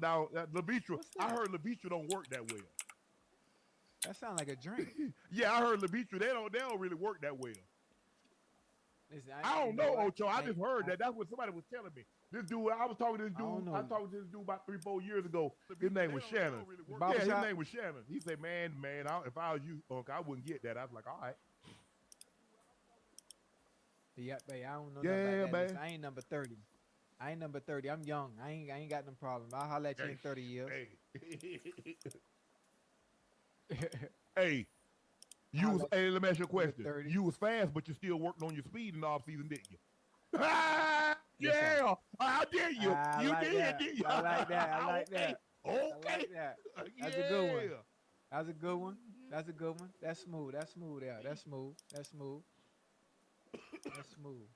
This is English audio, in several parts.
Now Levitra, What's I that? heard Levitra don't work that well. That sounds like a drink. Yeah, I heard Levitra. They don't really work that well. Listen, I you don't know know, what? Ocho. I just heard that. That's what somebody was telling me. This dude, I was talking to this I don't dude. I know. talked to this dude about 3, 4 years ago. His name was Shannon. Yeah, his Barbershop. name was Shannon. He said, man, if I was you, Uncle, I wouldn't get that. I was like, all right. Yeah, babe, I don't know nothing about Yeah, that. Listen, man. I ain't number 30. I ain't number 30. I'm young. I ain't got no problem. I'll holler at you Hey, in 30 years. hey, hey. Holler at Hey, let me ask you a you in question. 30. You was fast, but you still working on your speed in the off season, didn't you? Yes, sir. Yeah. How dare you? I You like did, that. didn't you? I like that. I like Okay. that. I Okay. like that. That's a good one. Yeah. That's a good one. That's a good one. That's smooth. That's smooth. Yeah. That's smooth. That's smooth. That's smooth.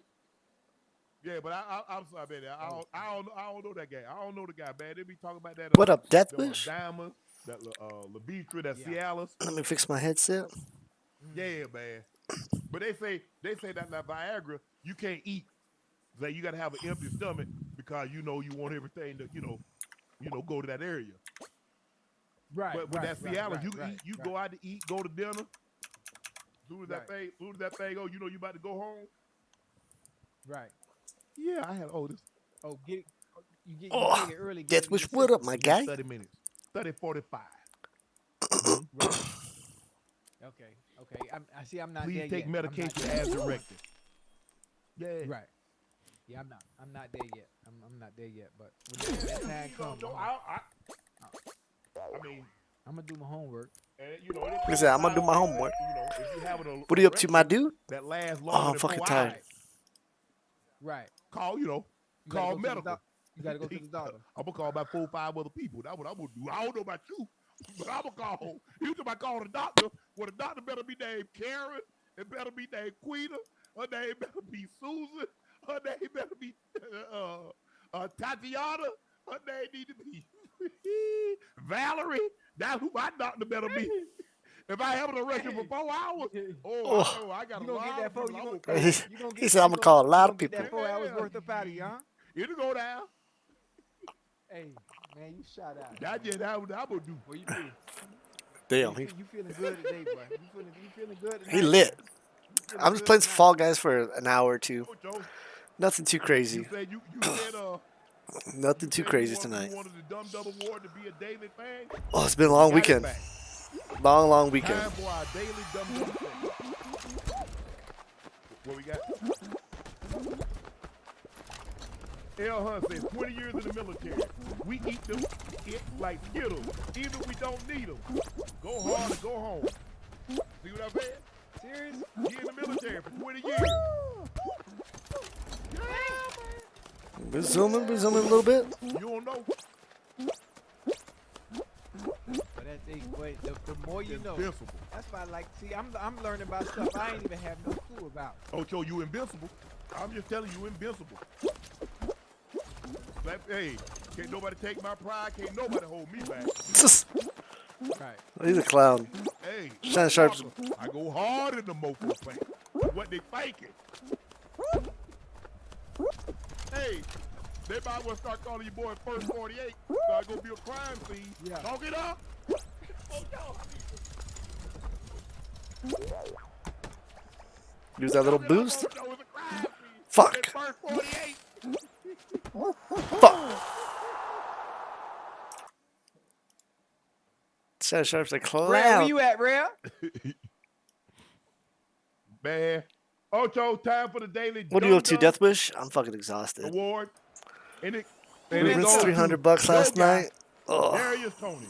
Yeah, but I'm sorry, man. That was smooth. I don't know that guy. I don't know the guy, man. They be talking about that What up, them Deathwish? Diamond, that Levitra, that Yeah. Cialis. Let me fix my headset. Mm. Yeah, man. But they say that Viagra you can't eat. Like you got to have an empty stomach because you want everything to go to that area. Right. But with Right. that Right. Cialis, Right. you Right. eat, you Right. go out to eat, go to dinner. Right. Soon as that thing go, you about to go home. Right. Yeah, I had this. Oh, get it. You take Oh, it early. Get it in Deathwish, your what up, system. my Give me guy? 30 minutes. 30, 45. Mm-hmm. Right. Okay. Okay. I see. I'm not Please there take yet. I'm not medication there as yet. directed. Yeah. Right. Yeah. I'm not. I'm not there yet. I'm not there yet. But when that time comes, I mean, I'm gonna do my homework. and Like I said, I'm gonna do my homework. if you have What are you up to, my dude? that lasts Oh, longer I'm than fucking 4 hours, tired. Right. call You gotta call go to the medical. doc. You gotta go to the doctor. I'm gonna call about 4 or 5 other people. That's what I'm gonna do. I don't know about you, but I'm gonna call. You think I call the doctor? Well, the doctor better be named Karen. It better be named Quita. Her name better be Susan. Her name better be Tatiana. Her name need to be Valerie. That's who my doctor better be. If I have to rush you for 4 hours, Oh. I got You a gonna get lot that of four? people. You I'm gonna gonna He call. you gonna he get said I'm you gonna call a lot of get people. that 4 hours worth up out of you, huh? It'll go down. Hey, man, you shot out. That's just how I'm gonna do. What you do? Damn, You feeling good today, boy? You feeling good tonight? he lit. You feeling I'm just good playing some tonight? Fall Guys for an hour or two. Joe, Nothing too you crazy. said Nothing too crazy you tonight. wanted the Dumb Dub Award to be a daily thing. Oh, it's been a We long got it weekend. back. Long weekend. Time for our daily Dumb Dub segment. What we got? L. Hunt says 20 years in the military. We eat them like Skittles, even if we don't need them. Go hard or go home. See what I'm saying? Serious? He in the military for 20 years. Yeah, man. Been zooming a little bit. You don't know. But that's wait, the more you know. Invincible. That's why I like. See, I'm learning about stuff I ain't even have no clue about. Ocho, you invincible. I'm just telling you, invincible. Like, hey, can't nobody take my pride. Can't nobody hold me back. Right. He's a clown. Hey, Shannon Sharp's. I go hard in the mofo thing. What they thinking? Hey, they might well start calling you boy First 48. So I go be a crime scene. Yeah. Talk it up. Use that little Talk it up, boost. Ocho, it's a crime scene. Fuck. It's First 48. Fuck. Shannon Sharp's a Ray, where clown. you at, Ray? Man. Ocho, time for the daily What are you up to, Dum Dum Deathwish? I'm fucking exhausted. Award. And it We goes rinsed to $300 your last guy, night. Ugh. Darius Tony.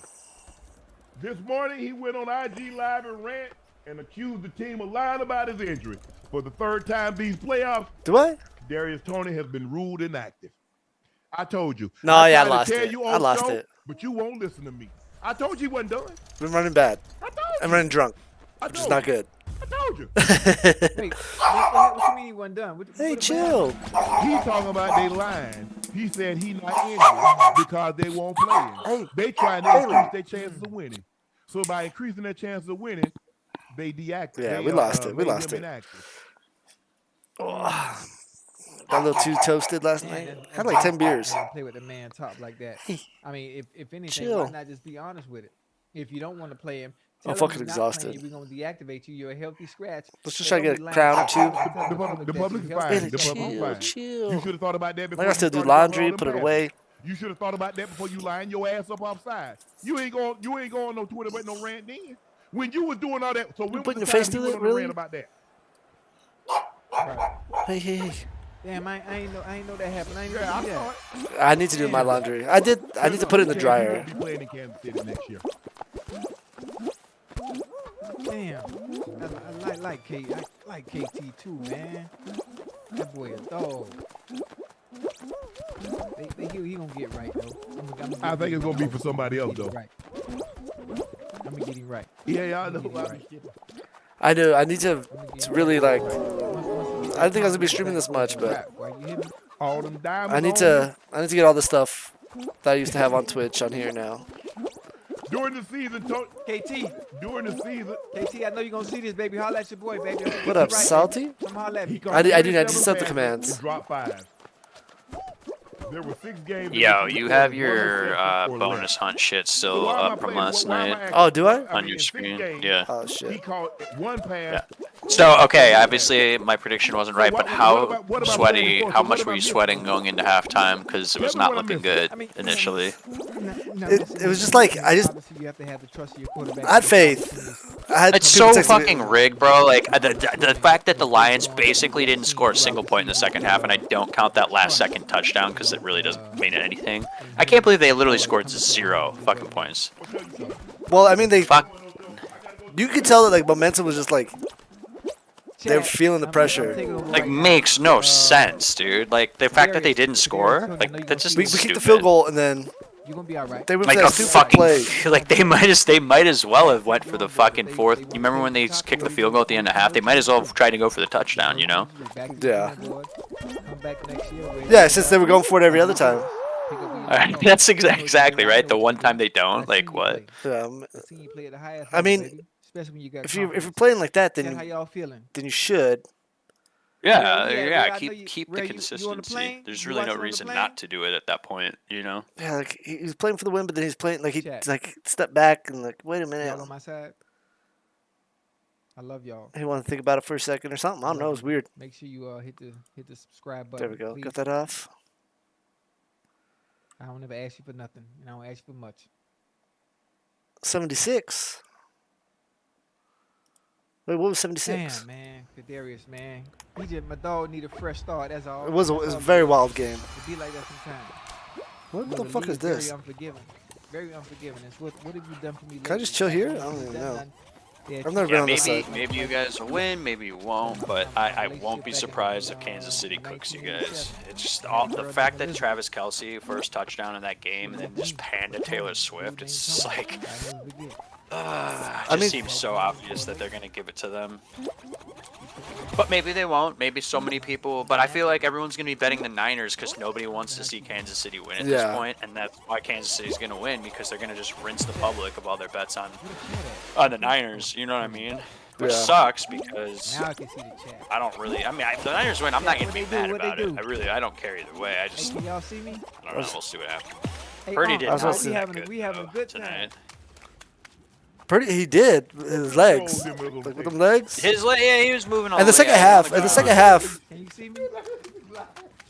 This morning, he went on IG Live and rant and accused the team of lying about his injury. For the third time these playoffs, Do I? Darius Tony has been ruled inactive. I told you. No, yeah, I tried to lost tell it. you I on lost show, it. But you won't listen to me. I told you he wasn't done. Been running bad. I told I'm you. running drunk, I which is told not you. good. I told you. Wait, what you mean he wasn't done? Hey, what chill. He talking about they lying. He said he not injured because they won't play him. Hey. They trying to increase their chances of winning. So by increasing their chances of winning, they deactivate. Yeah, we lost it. We made lost him it. inactive. Ugh. got a little too toasted last Man, night. that's Had like 10 beers. man, play with the man top like that. I mean, if anything, Chill. why not just be honest with it? If you don't want to play him, I'm tell him fucking you're not exhausted. playing. We're gonna deactivate you. You're a healthy scratch. Let's just Hey, try to don't get be a crown or lying. two. Tell The that public is you're fine. healthy. The public is Chill, fine. chill. You should have thought about that before. I gotta still you do started doing all laundry, them put it passes. away. You should have thought about that before you line your ass up outside. You ain't going no Twitter but no rant then. When you was doing all that, so when was putting the your face time you to went it, on the really? rant about that? Right. Hey. Damn, I ain't know that happened. I ain't Yeah, I know saw that. it. I need to do my laundry. I need to put it in the You dryer. won't be playing in Kansas City next year. Damn, I like KT too, man. That boy a dog. He gonna get right though. I think it's gonna be for somebody else though. Right. I'm gonna get him right. Yeah, I know. Right. I do. I need to really like. Once he I didn't think I was gonna be streaming this much, but why you hit me? All them diamonds. I need to get all the stuff that I used to have on Twitch on here now. During the season, KT, during the season, I know you're gonna see this, baby. Holla at your boy, baby. What up, Salty? Come holla at me. I do need to 27 set the passes commands. and drop 5. There were 6 games. Yo, you have your bonus hunt shit still up from last night Oh, do I? on your screen. Yeah. Oh He shit. caught 1 pass. So, okay, obviously my prediction wasn't right, but what how about going sweaty, forward? how What much about were you missing? sweating going into halftime? Because it was Tell me not what I'm looking missing. good I mean, initially. It was just like, I just- Obviously, you have to have the trust of your quarterback. I had faith. I had It's people so texting me- fucking rigged, bro. Like, the fact that the Lions basically didn't score a single point in the second half, and I don't count that last second touchdown because it really doesn't mean anything. I can't believe they literally scored 0 fucking points. Well, I mean, Fuck. you could tell that like momentum was just like they're feeling the pressure. Like, makes no sense, dude. Like, the fact that they didn't score, like, that's just We stupid. kicked the field goal and then You're gonna be all right. they went Like for a that stupid fucking play. like they might as well have went for the fucking fourth. You remember when they kicked the field goal at the end of half? They might as well have tried to go for the touchdown, you know? Yeah. Come back next year, ready Yeah, to since they were going for it every other time. pick up where you Alright, left that's off. exactly right. The one time they I don't, seen like you what? play. Yeah, I seen you play at the highest I level, mean, baby. Especially when you got if you're confidence. playing like that, Tell how then y'all feeling. you should. Yeah, yeah, yeah. I know Keep Ray, the you on the consistency. plane? There's You really no watching on the reason plane? not to do it at that point, you know? Yeah, like he was playing for the win, but then he's playing like he Chat. like stepped back and like wait a minute. Y'all on my side. I love y'all. He wanted to think about it for a second or something. I don't know. It was weird. Make sure you hit the subscribe button. There we go. Please. Got that off. I don't ever ask you for nothing, and I don't ask you for much. 76. Wait, what was 76? Damn, man, Kadarius, man. My dog need a fresh start. That's all. It was a That's all very good. wild game. It be like that sometimes. What You the know, fuck league is this? Very unforgiving. Very unforgiving. It's what have you done for me? Can I just lately? chill here? Nothing. I don't You've even done know. nothing. Yeah, I've never been Yeah, on this maybe side. maybe you guys will win, maybe you won't, but I won't be surprised if Kansas City cooks you guys. It's just all the fact that Travis Kelce first touchdown in that game and then just panned to Taylor Swift. It's just like I never forget. it mean- just seems so obvious that they're gonna give it to them. But maybe they won't. Maybe so many people. But I feel like everyone's gonna be betting the Niners because nobody wants to see Kansas City win at Yeah. this point, and that's why Kansas City's gonna win because they're gonna just rinse the public of all their bets on the Niners. You know what I mean? Which Yeah. sucks because Now I can see the chat. I don't really. I mean, if the Niners win, I'm not gonna What be they do, mad what they about it. do? I don't care either way. I Hey, just can y'all see me? I don't know. We'll see what happens. Hey, Purdy did I was not about to look say- that good we having a though, good time. tonight. Pretty, he did. with His legs. Controlled them Like little with them legs. Yeah, he was moving all And the way second out on half, the and the ground. second half, Can you see me?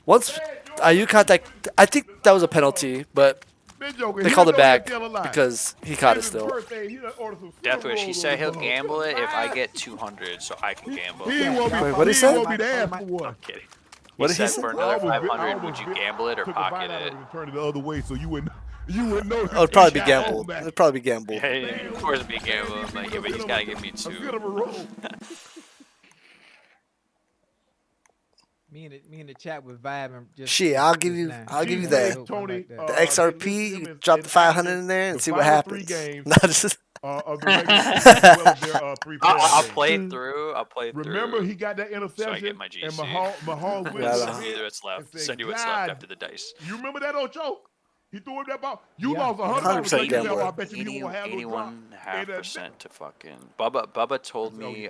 once IU caught that, I think that was a penalty, but they called it back because he caught it still. Deathwish, he said he'll gamble it if I get 200, so I can gamble. He ain't want me. Wait, what'd he he say? ain't want me to ask for I'm one. kidding. What He did he said say? for I another almost 500, would you gamble it or took a bite pocket out of it? and turned it the other way, so you wouldn't know. Oh, it'd probably be Shot gambled. back. It'd probably be gambled. Hey, of course it'd be gamble. I'm like, yeah, but he's gotta give me A bit two. of a roll. Me and the chat was vibing. Just Shit, I'll give just you, now. I'll give you He that. said, Tony, The The they XRP, listed you him drop as the 500 in there the and see what final 3 happens. games. No, this is, Of the regular season, as well as their 3 I'll playoff play games. it through. I'll play it through. Remember, he got that So I interception, get my and GC. Mahomes went Yeah, to I the know. See field what's left. and Send you said, what's left "God." after the dice. You remember that, Ocho? He threw him that ball. You Yeah. lost 100% $100. gambler. I bet you won't have no drop. And, 81.5%. To fucking Bubba told me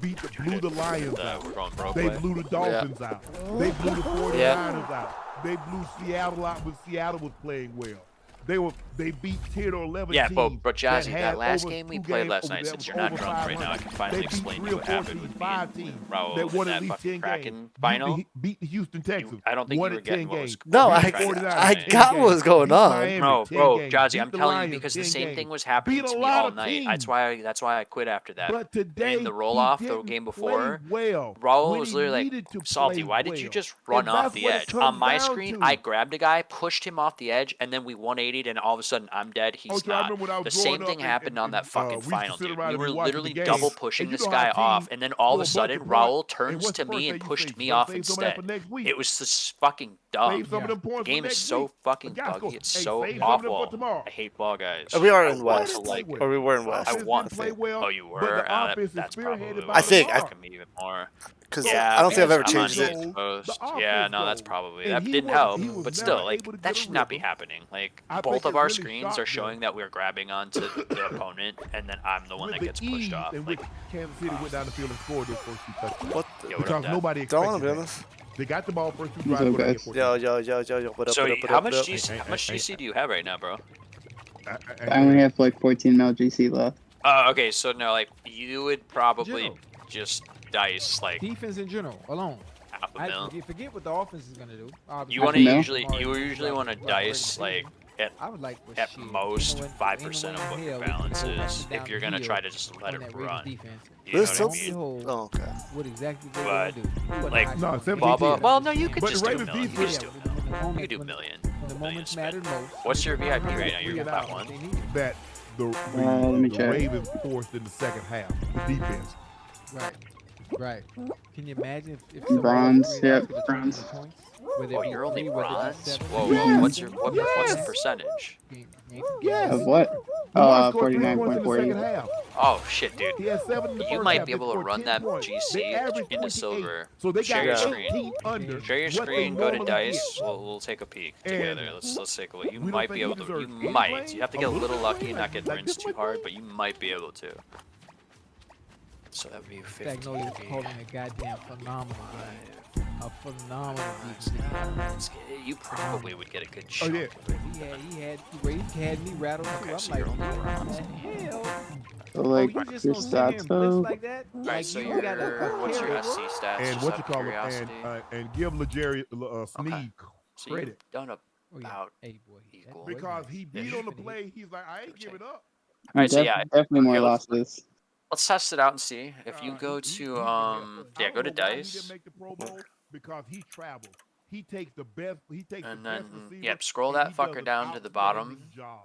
blew the Lions out. We're going broke They way. blew the Dolphins out. They blew the 49ers Yeah. out. They blew Seattle out when Seattle was playing well. they beat 10 or 11 Yeah, teams. but Jazzy, had that last over game we 2 played games last over night, that since was you're not over drunk right now, I 500. can finally They beat explain to 3 you or what 4 happened teams, with me 5 and teams Raul that won in at that least fucking 10 games. Kraken final. Beat the Houston Texans. I don't think won you were at 10 getting what was games. No, Beat I, the transpiring. 49ers I 10 got what games. was going Beat on. Miami No, 10 bro, games. Jazzy, Beat I'm the telling you Lions because the 10 same games. thing was happening Beat a to me lot all of night. teams. That's why I quit after that. But today, In the roll he off the didn't game play before, well Raul when was he literally like, needed to Salty, play why did you well. just run And off that's the what it edge? On comes my down screen, to. I grabbed a guy, pushed him off the edge, and then we 180'd, and all of a sudden I'm dead, he's Ocho, I not. remember when I was The growing same thing up happened on that fucking we used to final, sit dude. around We and were be watching the literally game. double And pushing you this know guy how off, teams and then all of a score a bunch sudden of points, Raul and turns what's to the first me thing and you pushed think? me You gotta off save some of that instead. for next week. It was just fucking dumb. Save some of them The points for game is next so week. fucking But guys, buggy. It's hey, so save some of them for awful. tomorrow. I hate ball guys. We are I in want West, to like. or we were in The West. offense want- didn't play well. Oh, you were? But the offense is That's probably spearheaded what by I think- Lamar. fucking me even more. Because Yeah, I don't think I've ever because I'm changed it. unexposed. The Yeah, offense no, that's goes. probably And that he didn't was- help. he was But never still, like able to get that a should not be rhythm. happening. Like I both think of it our really screens shocked are them. showing that we're grabbing onto the opponent, and then I'm the one With that gets the pushed ease off. in Like, which Kansas City went down the field and scored those first 2 touchdowns. What? The, yo, what Because up, Dad? nobody don't expected want to be that. honest. They got the ball first 2 What's drives. up, when they guys? get Yo, yo, yo, yo, yo. What up? So What up? What how up? much What up? GC? How much GC do you have right now, bro? I only have like 14 mil GC left. Oh, okay. So no, like you would probably General. just dice like Defense in general, alone. half a mil. Forget what the offense is gonna do. Obviously, You Half want a to mil? usually want to dice like I would like with at shit. most Ain't no way- 5% ain't no of what way your in hell we balance can go is down if you're the gonna field try to just let on it that Ravens run. defense. You know This what I still- mean? Whole- Oh, okay. What exactly they But, gonna do? like, No, 17 Bubba, well, no, you could But the just do a Ravens million. You defense- could just do a million. You could do a million. When the Million moments spent. mattered most. What's your VIP right now? You're Three and out. 5-1. They need it. that the let me check. Ravens forced in the second half. The defense. Right. Right. Can you imagine if Bronze, somebody yep, else could've bronze. turned the points? Whether it Oh, be you're only 3, whether it be bronze? 7, Whoa, Yeah. whoa. What's the Yes. percentage? Yes. Of what? Lamar scored 3 points in the 49.48. second half. Oh shit, dude. He had 7 in the You first might half. be They able to scored run 10 that points. GC They averaged into 28. silver. So they Share got your 18 screen. under. Share your what they screen, go to normally dice. get. We'll take a peek And together. Let's take a look. You we don't might think be he able to. deserves You any might. blame? You have to A get a little little bit? lucky and not Like- get like rinsed this too much hard, more? but you might be able to. So that would be Magnolia was 15. calling a goddamn phenomenal game. A phenomenal defense. You probably would get a good Oh, shot. yeah. He had me rattled too. Okay, I'm so like, you're only what bronze. the hell? So like you just your gonna sit here and blitz Sato. like that? Alright, so you got what's your carry, SC bro? stats? And just what out you of call him? curiosity? And give Legere Sneed So credit. you've done Oh, yeah. about Hey, boy, equal. that boy Because nice. he beat on the play. He's like, I ain't giving up. Alright, so yeah, Definitely more okay, let's- losses. let's test it out and see. If you go He to can help. I yeah, don't go to know why He dice. didn't make the Pro Bowl because he travels. He takes the best. He takes And the best then, receiver, yep, scroll and that he does fucker an down to the bottom. outstanding job.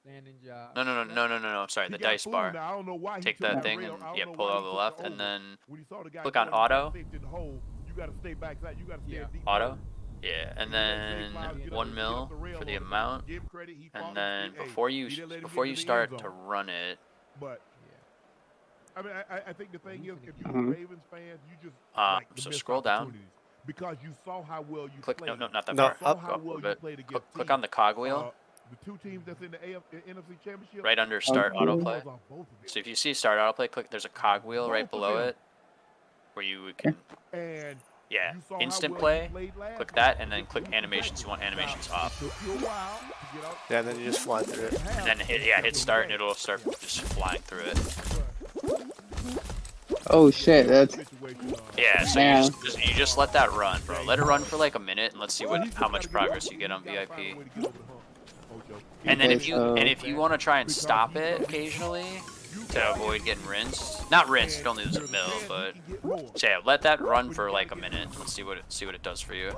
Standing job. No. Sorry, He the got dice fooled. bar. Now, I don't know why he Take took that the thing rail. and I don't yeah, know pull why it he on the took left, over. and then When he saw the guy click on going, he got auto. safety in the hole. You got to stay backside. You got to stay Yeah. deep. Auto. Yeah, and then 1 mil for the amount, Give him credit. He fought and his then feet. Hey, before he didn't let him you get to the start end to zone. run it, But I mean, I think the thing is, if you're Mhm. a Ravens fan, you just like the so missed scroll down. opportunities because you saw how well you click. played. No, not that No, far. saw up. how Go well a you bit. played against Click teams. on the cogwheel The 2 teams that's in the NFC Championship. right under start Okay. autoplay. was on both of them. So if you see start autoplay, click. There's a cogwheel right Both of below them. it, where you can And yeah you saw instant how well play. you played last Click week. that, and then It click took animations. You want animations Now, off. It took you a while to get out. Yeah, and then you just fly through it. And then hit start, and it'll start just flying through it. Oh shit, that's Yeah, so Yeah. you just let that run, bro. Let it run for like a minute, and let's see how much progress you get on VIP. And then Okay, if you want to try and stop it occasionally to avoid getting rinsed, not rinsed, you'd only lose a mil, but so yeah, let that run for like a minute. Let's see what it does for you.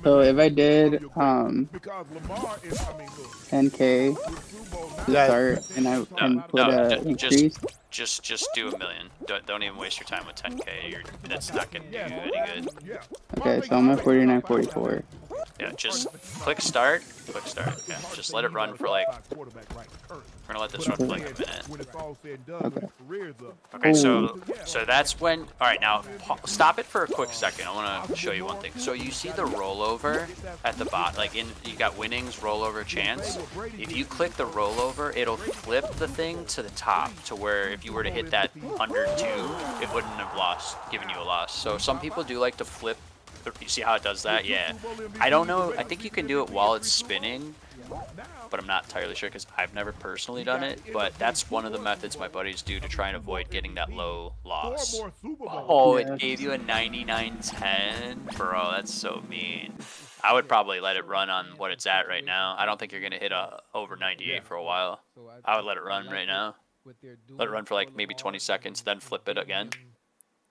so if I did because Lamar is, I mean, look, 10K with Super Bowl to now, start and I can put no, a increase. Just do a million. Don't even waste your time with 10K. That's not gonna do you any good. yeah. Okay, so I'm at 49.44. Yeah, just click start. Click start. Yeah, just let it run for like. We're gonna let this run for like a minute. When it's all said and done, when his career's up. Okay, so that's when. All right, now stop it for a quick second. I want to show you one thing. So you see the rollover at the bottom, like you got winnings, rollover, chance. If you click the rollover, it'll flip the thing to the top to where if you were to hit that under 2, it wouldn't have given you a loss. So some people do like to flip You see how it does that? Yeah. I don't know. I think you can do it while it's spinning, but I'm not entirely sure because I've never personally done it. But that's one of the methods my buddies do to try and avoid getting that low loss. Oh, it gave you a 99.10? Bro, that's so mean. I would probably let it run on what it's at right now. I don't think you're going to hit over 98 for a while. I would let it run right now. Let it run for like maybe 20 seconds, then flip it again.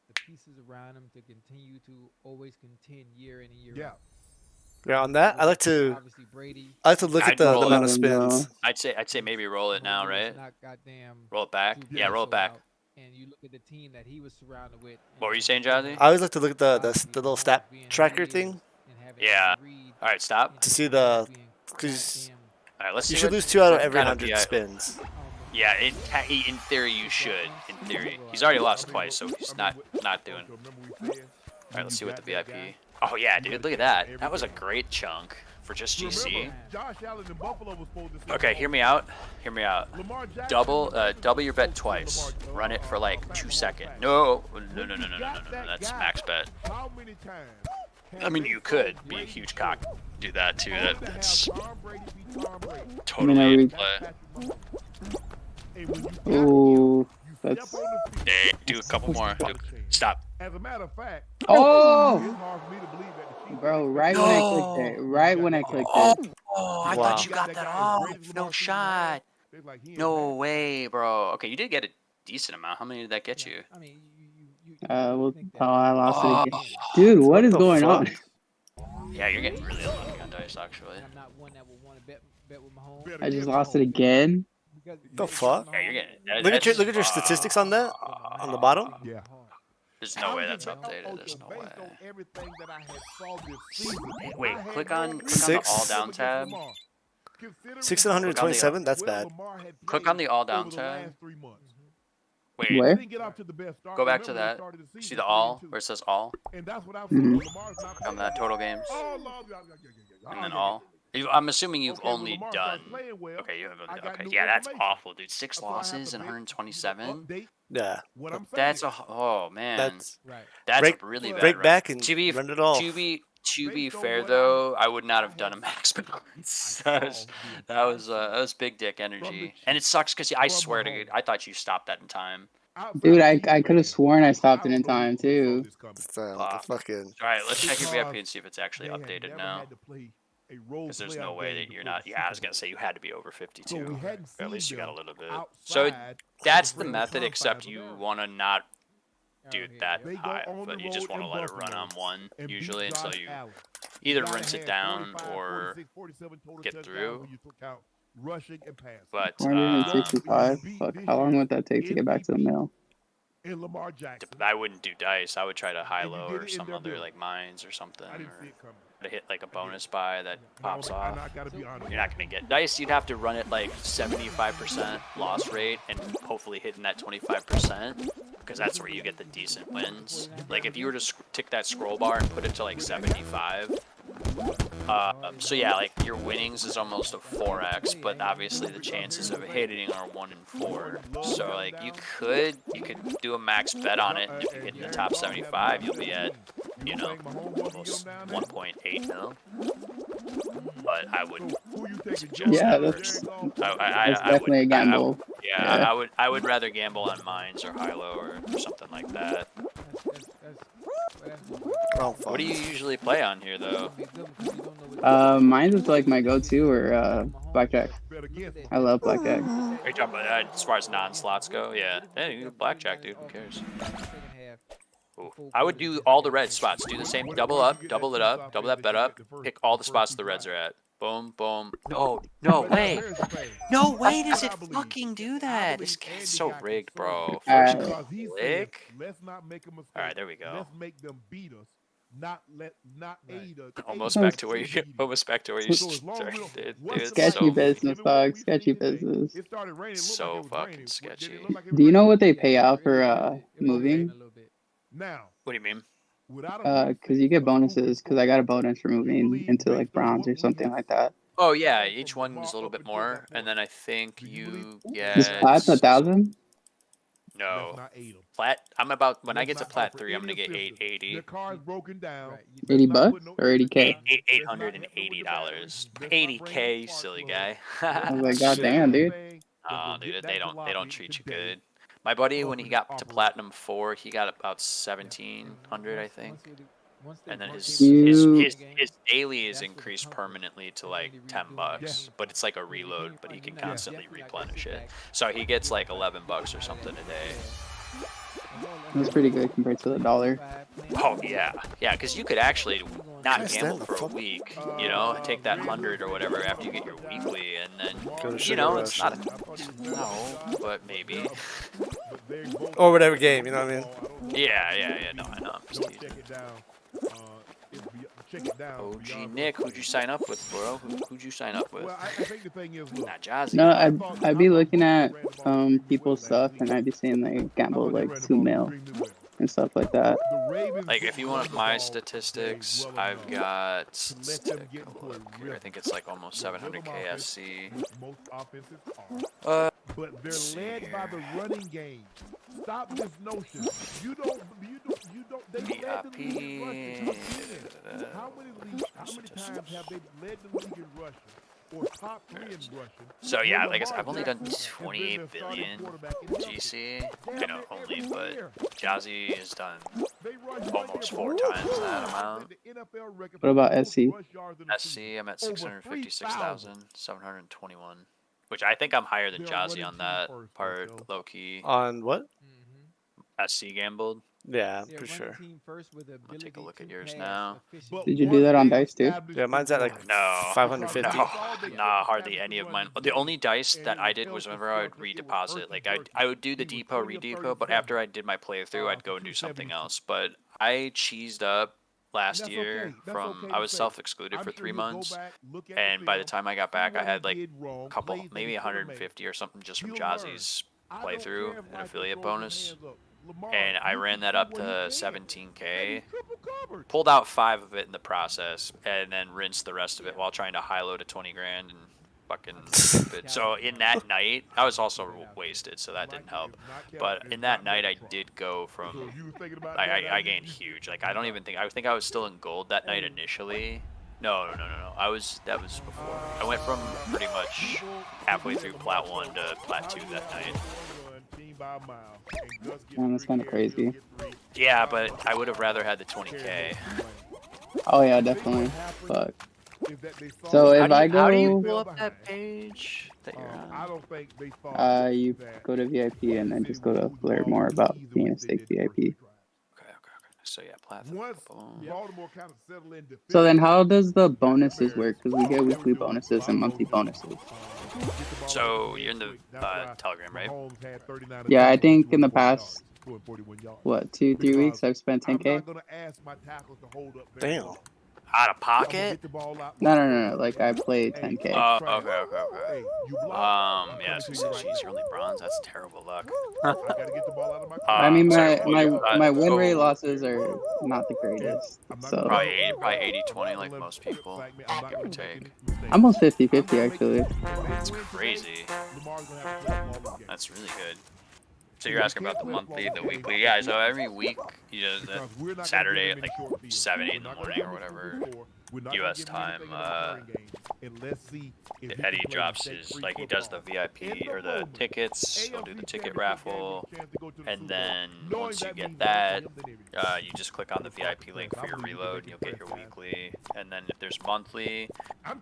The pieces around them to continue to always contend year in and year out. Yeah, on that, I like to look at the amount of spins. I'd say maybe roll it now, right? Roll it back. Yeah, roll it back. And you look at the team that he was surrounded with. What were you saying, Jazzy? I always like to look at the little stat tracker thing. Yeah. All right, stop. To see the, because all right, let's see. You should lose 2 out of every 100 spins. Yeah, in theory you should. In theory, he's already lost twice, so he's not doing. All right, let's see what the VIP. Oh yeah, dude, look at that. That was a great chunk for just GC. Okay, hear me out. Hear me out. Double your bet twice. Run it for like 2 seconds. No. That's max bet. I mean, you could be a huge cock. Do that too. That's totally in play. Oh, that's. Hey, do a couple more. Stop. As a matter of fact, oh, it's hard for me to believe that bro, right when I clicked it, right when I clicked it. Oh, I thought you got that off. No shot. No way, bro. Okay, you did get a decent amount. How many did that get you? Well, I lost it again. Dude, what is going on? Yeah, you're getting really lucky on dice, actually. I just lost it again. The fuck? Yeah, you're getting. Look at your statistics on that, on the bottom. Yeah. There's no way that's updated. There's no way. Wait, click on the all down tab. 6 and 127. That's bad. Click on the all down tab. Wait. Where? Go back to that. See the all where it says all. Click on that total games. And then all. I'm assuming you've only done. Okay, you have. Okay, yeah, that's awful, dude. 6 losses and 127. Yeah. That's a. Oh man. That's really bad. Break back and run it all. To be fair though, I would not have done a max balance. that was big dick energy, and it sucks because I swear to God, I thought you stopped that in time. Dude, I could have sworn I stopped it in time too. Fucking. All right, let's check your VIP and see if it's actually updated now. Because there's no way that you're not. Yeah, I was gonna say you had to be over 52. Or at least you got a little bit. So that's the method, except you want to not do that high, but you just want to let it run on 1 usually until you either rinse it down or get through. But 465. Fuck, how long would that take to get back to the mill? I wouldn't do dice. I would try to high low or some other like mines or something, or to hit like a bonus buy that pops off. You're not gonna get dice. You'd have to run it like 75% loss rate and hopefully hitting that 25%, because that's where you get the decent wins. Like if you were to tick that scroll bar and put it to like 75. So yeah, like your winnings is almost a 4x, but obviously the chances of hitting are 1 in 4. So like you could do a max bet on it, and if you hit in the top 75, you'll be at, you know, almost 1.8 mil. But I would suggest that's definitely a gamble. I would rather gamble on mines or high-low or something like that. What do you usually play on here, though? Mine is like my go-to or blackjack. I love blackjack. Are you talking about as far as non-slots go? Yeah. Hey, you blackjack, dude. Who cares? Ooh. I would do all the red spots. Do the same. Double up, double it up, double that bet up. Pick all the spots the reds are at. Boom, boom. Oh, no way. No way does it fucking do that. This kid's so rigged, bro. First click. Alright, there we go. Almost back to where you almost back to where you started, dude. Sketchy business, dog. Sketchy business. So fucking sketchy. Do you know what they pay out for moving? Now, what do you mean? Because you get bonuses. Because I got a bonus for moving into like bronze or something like that. Oh yeah, each one is a little bit more, and then I think you get. Is plat's 1,000? No. Let's not aid them. Plat. I'm about when I Let's get to not Plat offer 3, I'm any gonna get assistance. 880. Their car is broken down. Right. Let's 80 not bucks put no or 80K? Let's not help them with the $880. battery. Let's not bring 80K, the spark silly plug. guy. I was Let's like, not God do damn, dude. anything. Oh, Let's go dude, get they that don't jalopy treat you today. good. My buddy, Up when he and got to operate. Platinum 4, he got about 1700, I think. And then his You- his daily is increased permanently to like $10, but it's like a reload, but he can constantly replenish it. So he gets like $11 or something a day. That's pretty good compared to the $1. Oh yeah, yeah, because you could actually not Guys, gamble stand the for a fuck- week, you know, and take that 100 or whatever after you get your weekly, and then Go to you Sugar know Rush. it's not no, but maybe. Or whatever game, you know what I mean? Yeah. No, I know. I'm just teasing. Check it down. Check it down. OG Nick, who'd you sign up with, bro? Who'd you sign up with? Well, I think the thing is, look, Not Jazzy. No, I'd be looking at people's stuff and I'd be seeing they gamble like 2 mil and stuff like that. Like, if you want my statistics, I've got. Let's take a look here. I think it's like almost 700k SC. most offenses are. But they're see led by the here. running game. Stop this notion. You don't. They led the league in rushing. Again, how many times have they led the league in rushing or top 3 in rushing? So yeah, like I said, I've only done 28 billion GC. I know only, but Jazzy has done almost 4 times that amount. What about SC? SC, I'm at 656,721, which I think I'm higher than Jazzy on that part, low key. On what? SC gambled. Yeah, for sure. I'll take a look at yours now. Did you do that on Dice too? Yeah, mine's at like No. 550. No, nah, hardly any of mine. The only dice that I did was whenever I would redeposit. Like I would do the depot, redepot, but after I did my playthrough, I'd go and do something else. But I cheesed up last year from I was self-excluded for 3 months, and by the time I got back, I had like a couple, maybe 150 or something just from Jazzy's playthrough and affiliate bonus. And I ran that up to 17k, pulled out 5 of it in the process, and then rinsed the rest of it while trying to high load a 20 grand and fucking stupid. So in that night, I was also wasted, so that didn't help. But in that night, I did go from, I gained huge. Like I think I was still in gold that night initially. No. That was before. I went from pretty much halfway through Plat 1 to Plat 2 that night. Man, that's kind of crazy. Yeah, but I would have rather had the 20k. Oh yeah, definitely. Fuck. So if I How do you go, pull up that page that you're on? I don't think they thought you go to VIP and then just go to learn more about being a stake VIP. Okay. So yeah, platform. Once Baltimore kind of settled in defense, So then how does the bonuses work? Because we get weekly bonuses and monthly bonuses. So you're in the Telegram, right? Yeah, I think in the past, what, 2-3 weeks, I've spent I'm 10K. not gonna ask my tackles to hold up very Damn. long. Out of I'm gonna pocket? get the ball out. No. Like I played 10K. Oh, okay. Hey, you block. Yeah, so jeez, you're only bronze. That's terrible luck. I gotta get the ball out of my I mean, sorry, my win rate losses are not the greatest. So probably 80-20 like most people, give or take. almost 50-50 actually. That's crazy. That's really good. So you're asking about the monthly, the weekly? Yeah, so every week, you know, the Saturday at like 7, 8 in the morning or whatever, US time, Eddie drops his, like he does the VIP or the tickets, he'll do the ticket raffle, and then once you get that, you just click on the VIP link for your reload and you'll get your weekly. And then if there's monthly,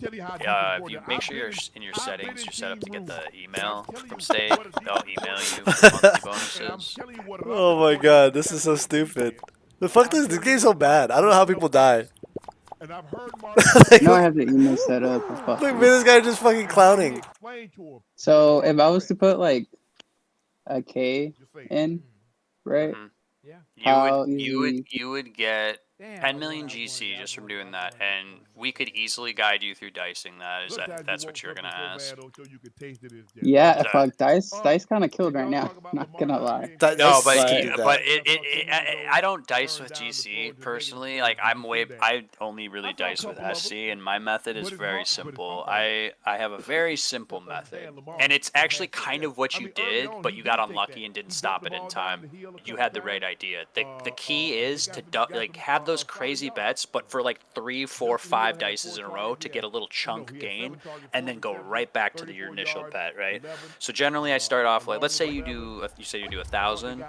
if you make sure you're in your settings, you're set up to get the email from State, they'll email you with monthly bonuses. Oh my god, this is so stupid. The fuck this game's so bad. I don't know how people die. And I've heard No, I have the email set up. Look, man, this guy just fucking clowning. So if I was to put like a K in, right? Yeah. How You would get Damn, 10 million GC just from doing that, and we could easily guide you through dicing that. Is that if that's what you're gonna ask? Yeah, So, fuck, dice kind of killed right now. Not gonna lie. no, Dice but can do that. I don't dice with GC personally. Like I only really dice with SC, and my method is very simple. I have a very simple method, and it's actually kind of what you did, but you got unlucky and didn't stop it in time. You had the right idea. The key is to like have those crazy bets, but for like 3, 4, 5 dices in a row to get a little chunk gain, and then go right back to your initial bet, right? So generally, I start off like, let's say you say you do 1,000.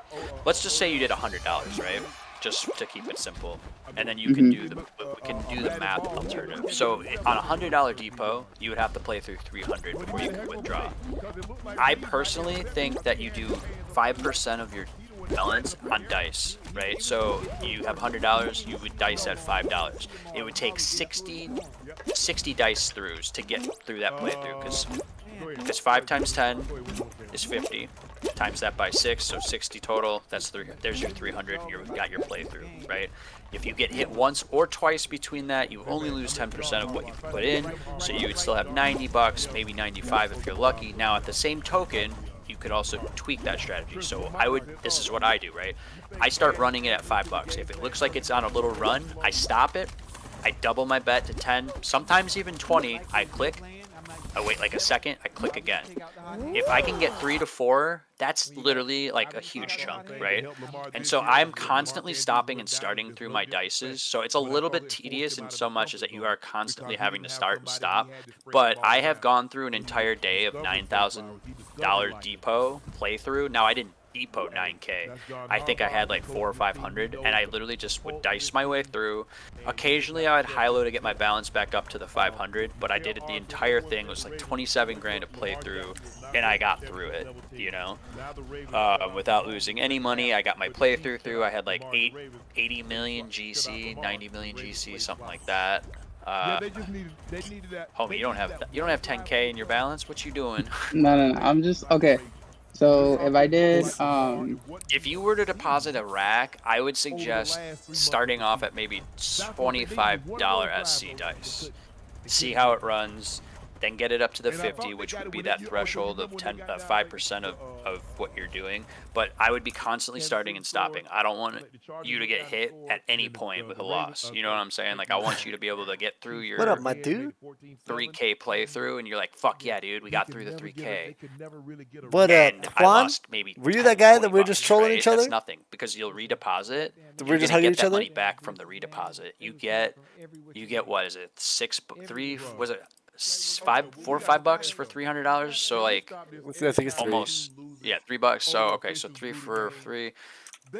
Let's just say you did $100, right? Just to keep it simple, and then you can do the math alternative. So on a $100 depot, you would have to play through 300 before you can withdraw. I personally think that you do 5% of your balance on dice, right? So you have $100, you would dice at $5. It would take 60 dice throughs to get through that playthrough, because 5 times 10 is 50. Times that by 6, so 60 total. That's there's your 300. You've got your playthrough, right? If you get hit once or twice between that, you only lose 10% of what you put in, so you would still have $90, maybe 95 if you're lucky. Now, at the same token, you could also tweak that strategy. So this is what I do, right? I start running it at $5. If it looks like it's on a little run, I stop it. I double my bet to 10, sometimes even 20. I click. I wait like a second, I click again. If I can get 3 to 4, that's literally like a huge chunk, right? And so I'm constantly stopping and starting through my dices. So it's a little bit tedious in so much as that you are constantly having to start and stop. But I have gone through an entire day of $9,000 depot playthrough. Now, I didn't depot 9K. I think I had like 400 or 500, and I literally just would dice my way through. Occasionally I would high-low to get my balance back up to the 500, but I did it the entire thing. It was like 27 grand to play through, and I got through it, you know, without losing any money. I got my playthrough through. I had like 80 million GC, 90 million GC, something like that. Homie, you don't have 10K in your balance. What you doing? No. I'm just okay. So if I did, if you were to deposit a rack, I would suggest starting off at maybe $25 SC dice. See how it runs, then get it up to the 50, which would be that threshold of 5% of what you're doing. But I would be constantly starting and stopping. I don't want you to get hit at any point with a loss. You know what I'm saying? Like, I want you to be able to get through your What up, my dude? 3K playthrough, and you're like, fuck yeah, dude, we got through the 3K. What And up, I Juan? lost maybe Were you 10, that guy that 20 we were just bucks, trolling right? each other? That's nothing, because you'll redeposit. We're You're just gonna hugging get each that other? money back from the redeposit. You get what is it? 4 or 5 bucks for $300. So like I think it's 3. almost, yeah, $3. So okay, so 3 for 3.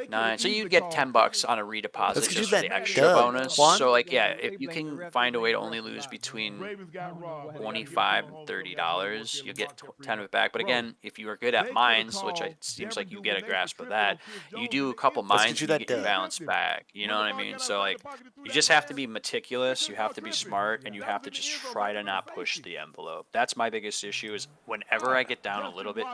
9. So you'd get $10 on a redeposit Let's get you just for that the extra dub, bonus. Juan. So like, yeah, if you can find a way to only lose between $25 and $30, you'll get 10 of it back. But again, if you are good at mines, which it seems like you get a grasp of that, you do a couple Let's mines get you and you that get your dub. balance back. You know what I mean? So like, you just have to be meticulous, you have to be smart, and you have to just try to not push the envelope. That's my biggest issue, is whenever I get down a little bit,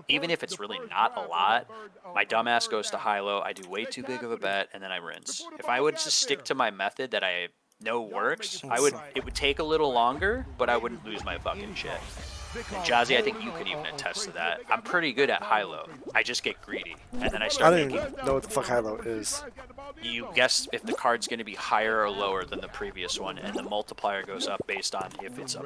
even if it's really not a lot, my dumbass goes to high-low. I do way too big of a bet, and then I rinse. If I would just stick to my method that I know works, it would take a little longer, but I wouldn't lose my fucking shit. And Jazzy, I think you could even attest to that. I'm pretty good at high-low. I just get greedy, and then I I start don't making. even know what the fuck high-low is. You guess if the card's going to be higher or lower than the previous one, and the multiplier goes up based on if it's a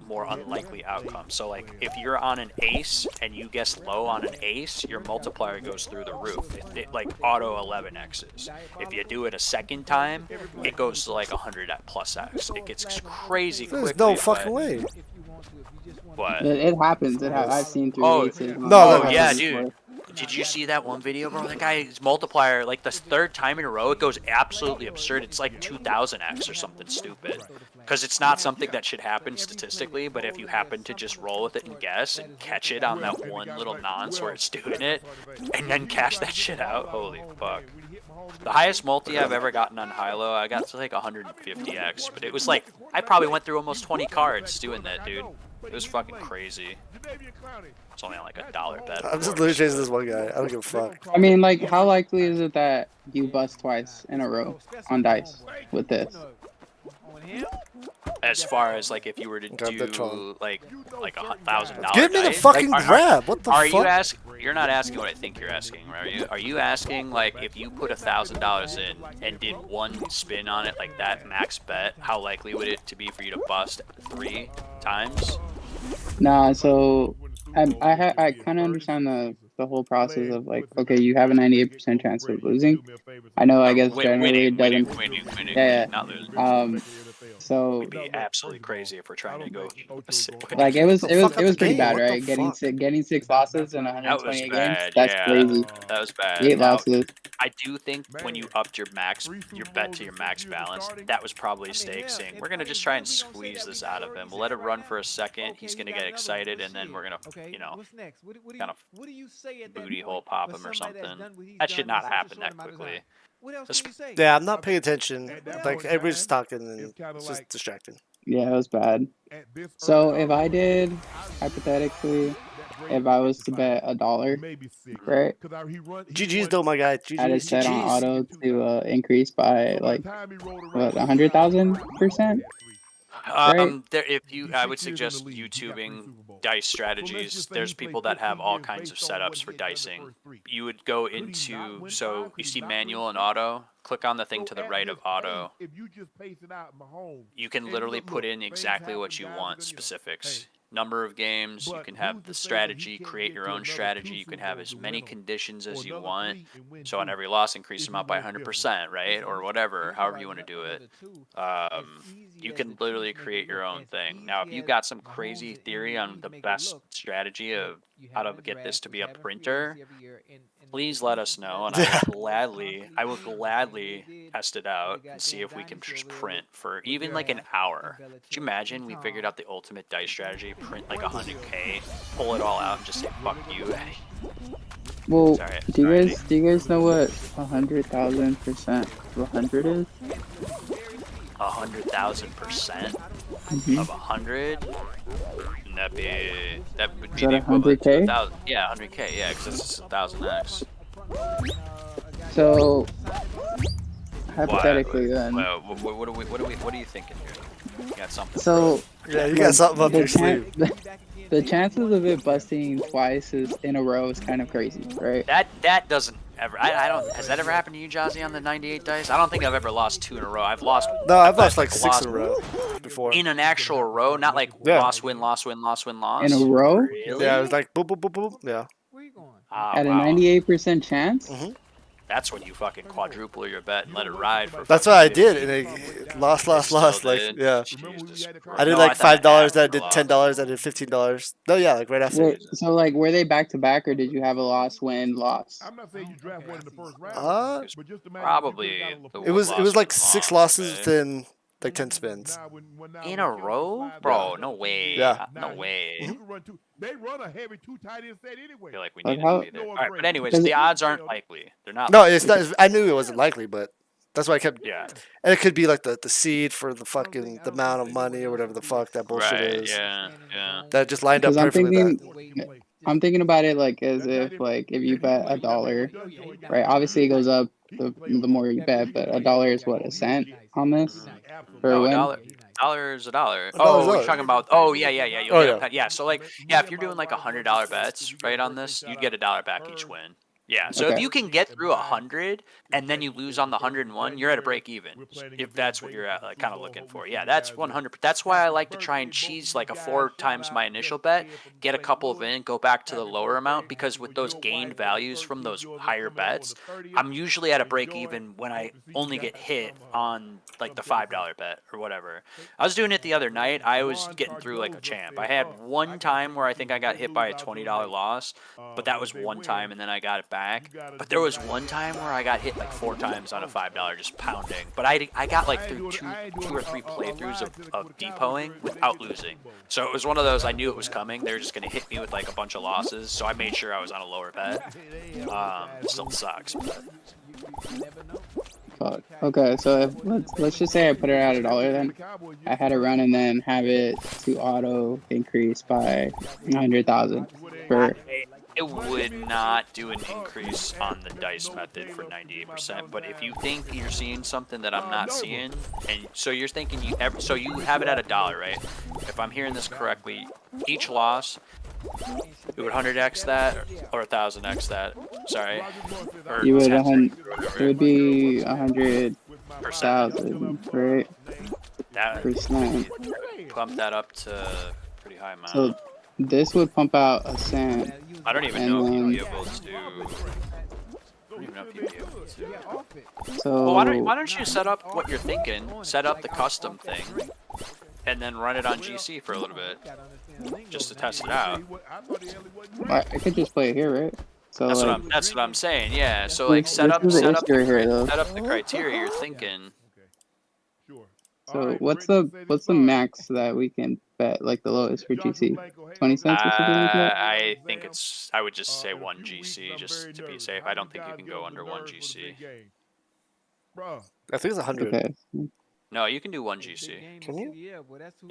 more unlikely outcome. So like, if you're on an ace and you guess low on an ace, your multiplier goes through the roof. It like auto 11x's. If you do it a second time, it goes to like 100 at plus x. It gets crazy quickly. There's no fucking way. What? it happens. I've seen through Oh, aces. no, Oh yeah, dude. Did you see that one video, bro? That guy's multiplier, like the 3rd time in a row, it goes absolutely absurd. It's like 2000x or something stupid. Because it's not something that should happen statistically, but if you happen to just roll with it and guess and catch it on that one little nonce where it's doing it, and then cash that shit out, holy fuck. The highest multi I've ever gotten on high-low, I got to like 150x, but it was like, I probably went through almost 20 cards doing that, dude. It was fucking crazy. It's only on like $1 bet. I'm of just course. literally chasing this one guy. I don't give a fuck. I mean, like, how likely is it that you bust twice in a row on dice with this? On him? As far as like if you were to Got the Tron. do like $1,000. Give me the dice, fucking like, grab. What the Are fuck? you asking? You're not asking what I think you're asking, are you? Are you asking like if you put $1,000 in and did one spin on it like that max bet, how likely would it to be for you to bust 3 times? Nah, so I kind of understand the whole process of like, okay, you have a 98% chance of losing. I know, I guess generally it doesn't. Winning, Yeah, not losing. So It'd be absolutely crazy if we're trying to go. like it was pretty game? bad, What the right? fuck? Getting 6 losses in That was 128 games. bad. That's Yeah, crazy. that was bad. 8 Now, losses. I do think when you upped your bet to your max balance, that was probably a stake saying, we're going to just try and squeeze this out of him. We'll let it run for a second. He's going to get excited, and then we're going to, you know, What's next? kind of what do you say at that booty point hole pop for him or somebody that's something. done what he's That should done in not such a happen short that amount of quickly. time? What else That's- can you say? Yeah, I'm not paying attention. At that Like point in everybody's time, talking and it's kinda it's just like- distracting. Yeah, it was bad. At this So early if I on, did, I hypothetically, that grade if I was to is bet $1, maybe 6. right? 'Cause he GG's won- though, my guy. I'd have GG's. set on GG's. auto to increase by So by like the time he rolled around, what he 100,000%. Right. There, if you, He's I 6 would years in the suggest league. He got 3 YouTubing Super Bowls. dice So strategies. let's just say There's he played people that have 15 all years kinds of based on what setups he for had done the dicing. first 3. You would go Could he not into, win so 5? Could you he see not manual win and 6? auto, click on the thing to So the at right of this auto. pace, if you just pace it out Mahomes, You can and literally look, put in things exactly happen, what you guys are want, gonna, specifics. hey, Number of games, you but can who's have to the say that he strategy, can't create get your to own another 2 strategy. You Super can have Bowls as and many win 'em, conditions or as you another want. 3 and win So on 2 every loss, increase if them he up by wins 100%, right? Or whatever, however you want to do it. You can literally create your own thing. Now, if you've got some crazy theory on the best strategy of how to get this to be a printer, please let us know, and I will gladly test it out and see if we can just print for even like an hour. Could you imagine we figured out the ultimate dice strategy, print like 100K, pull it all out, and just say fuck you? Well, Sorry, do sorry, you guys know what 100,000% of 100 is? 100,000% Mhm. of 100. That would be Is the that equivalent to 100K? 1,000. Yeah, 100K. Yeah, because it's 1,000x. So hypothetically, then. Well, what are you thinking here? You got something? So Yeah, you like, got something up the, your sleeve. the chances of it busting twice in a row is kind of crazy, right? That doesn't ever. I don't. Has that ever happened to you, Jazzy, on the 98 dice? I don't think I've ever lost 2 in a row. I've lost. No, I've lost like 6 in a row before. In an actual row, not like Yeah. loss, win, loss, win, loss, win, loss. In a row? Really? Yeah, it was like boop, boop, boop, boop. Yeah. Where you going? Oh, At a wow. 98% chance? Mhm. That's when you fucking quadruple your bet and let it ride for. That's what I did, and it lost. Still Like, did? yeah. Jesus I did Christ. No, like thought $5, then I half did lost. $10, I did $15. No, yeah, like right after. Well, so like, were they back to back, or did you have a loss, win, loss? I'm not saying you draft one in the first round, Uh, but just imagine Probably if you could've got a the it was loss like was 6 long, losses, but- then like 10 spins. In a row? Bro, no way. Yeah. No way. You can run 2. They run a heavy 2 tight end set anyway. I feel like we Like needed how- to be there. All right, but anyways, Does the it- odds aren't likely. They're not. No, it's not. I knew it wasn't likely, but that's why I kept. Yeah. And it could be like the seed for the fucking the amount of money or whatever the fuck that bullshit Right. is. Yeah. Yeah. That just lined up Because I'm perfectly. thinking, I'm thinking about it like as if like if you bet $1, right? Obviously it goes up the more you bet, but $1 is what, a cent on this for a No, a win? dollar is a dollar. $1 is Oh, a you're dollar. talking about. Oh, yeah. You'll Oh, get yeah. a, yeah. So like, yeah, if you're doing like $100 bets, right, on this, you'd get $1 back each win. Yeah. So if Okay. you can get through 100 and then you lose on the 101, you're at a break even. If that's what you're at, like, kind of looking for. Yeah, that's 100. That's why I like to try and cheese like a 4 times my initial bet, get a couple of in, go back to the lower amount, because with those gained values from those higher bets, I'm usually at a break even when I only get hit on like the $5 bet or whatever. I was doing it the other night. I was getting through like a champ. I had one time where I think I got hit by a $20 loss, but that was one time, and then I got it back. But there was one time where I got hit like 4 times on a $5 just pounding. But I got like through two or three playthroughs of depoting without losing. So it was one of those, I knew it was coming. They were just gonna hit me with like a bunch of losses, so I made sure I was on a lower bet. Still sucks, but Fuck. Okay, so if, let's just say I put it at $1, then I had it run and then have it to auto increase by 100,000 for. It would not do an increase on the dice method for 98%. But if you think you're seeing something that I'm not seeing, and so you're thinking so you have it at $1, right? If I'm hearing this correctly, each loss, it would 100x that or 1000x that. Sorry. Or You would 10, it would be 100,000, right? that Percent. pump that up to pretty high amount. So this would pump out a cent. I don't even and know if then- you'd be able to. I don't even know if you'd be able to. So Well, why don't you set up what you're thinking? Set up the custom thing, and then run it on GC for a little bit, just to test it out. I could just play it here, right? So That's what I'm saying. Yeah. So like set up here, though. set up the criteria you're thinking. So what's the max that we can bet, like the lowest for GC? 20 cents or something like that? I think I would just say 1 GC just to be safe. I don't think you can go under 1 GC. I think it's 100. Okay. No, you can do 1 GC. Can you?